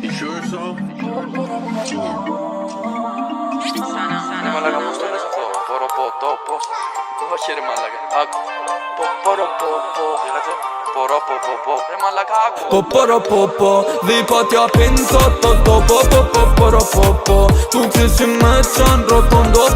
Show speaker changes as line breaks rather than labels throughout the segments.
You sure so?
Malaga posto nessa forma, poro po topo. Tu facere malaga. Poro po. Poro po. E malaga.
Poro po. Dhe pa t'ja pin sot to poro po. Tu që si me qanë rotondo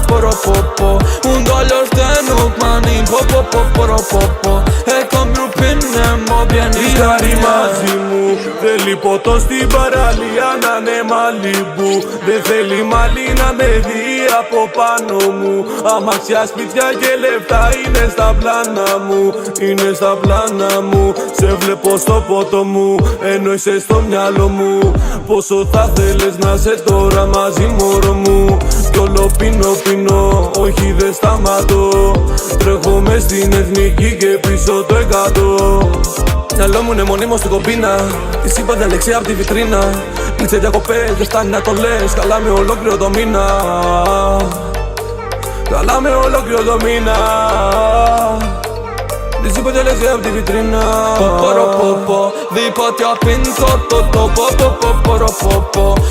poro po. Unë dallë është e nuk manin poro po. E kam grupin e mo bjeni
Ishkari mazimu Theli poto sti baraliana ne Malibu Dhe theli malina me dhia po pano mu Amaxia spitja και λεφτά είναι στα πλάνα μου Είναι στα πλάνα μου Σε βλέπω στο poto μου Ενώ είσαι στο μυαλό μου Πόσο θα θέλεις να είσαι τώρα μαζί μωρό μου Κι όλο πίνω Όχι δεν σταματώ Τρέχω μες στην εθνική και πίσω το 100 Μυαλό μου είναι μονίμως στην κομπίνα Της είπα δεν εξή απ' τη βιτρίνα Κλείτσε διακοπές, δεν φτάνει να το λες Καλά με ολόκληρο το μήνα Καλά με ολόκληρο το μήνα Της είπα δεν εξή απ' τη βιτρίνα
Poro Dhe pa t'ja pin sot to poro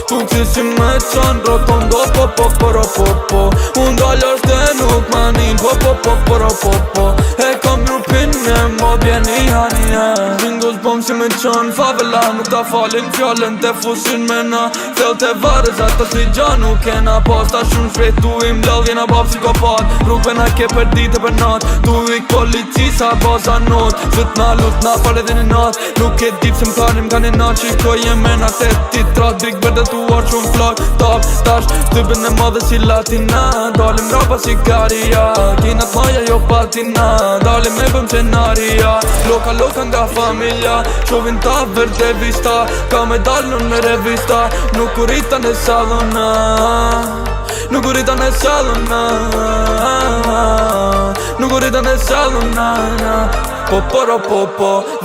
Tu që si me qanë rotondo poro Unë dallë është e nuk manin poro E kam grupin e mo bjeni hanje Ringos bom si me qanë favela Nuk ta falin fjallën te fusin me na Thell te varëzat të si gja nuk kena pas Ta shumë shpejt tu im lëll jena ba psikopat Rrugve na ke për ditë për nat Tu ik polici sa baza not Zët na lut na fale dhe një nat Nuk e dip se m'kanim ka një nat Qikoj e mena te ti trat Big bërde tu arë shumë flak Top stash të bënë e madhe si latina Dalim rapa si karia Kinat maja jo patina Dalim me bëm scenaria Loka nga familja Shovin ta vërde vista Ka me dalë në revista Nuk kurita në salona Nuk kurita në salona Nuk kurita në salona Poro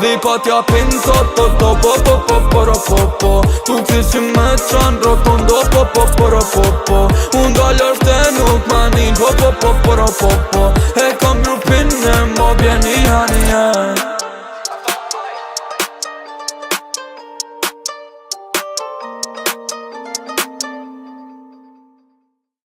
Dhe pa t'ja pin sot to poro Tu që si me qanë rotondo poro Unë dallë është e nuk manin poro E kam grupin e mo bjeni hanje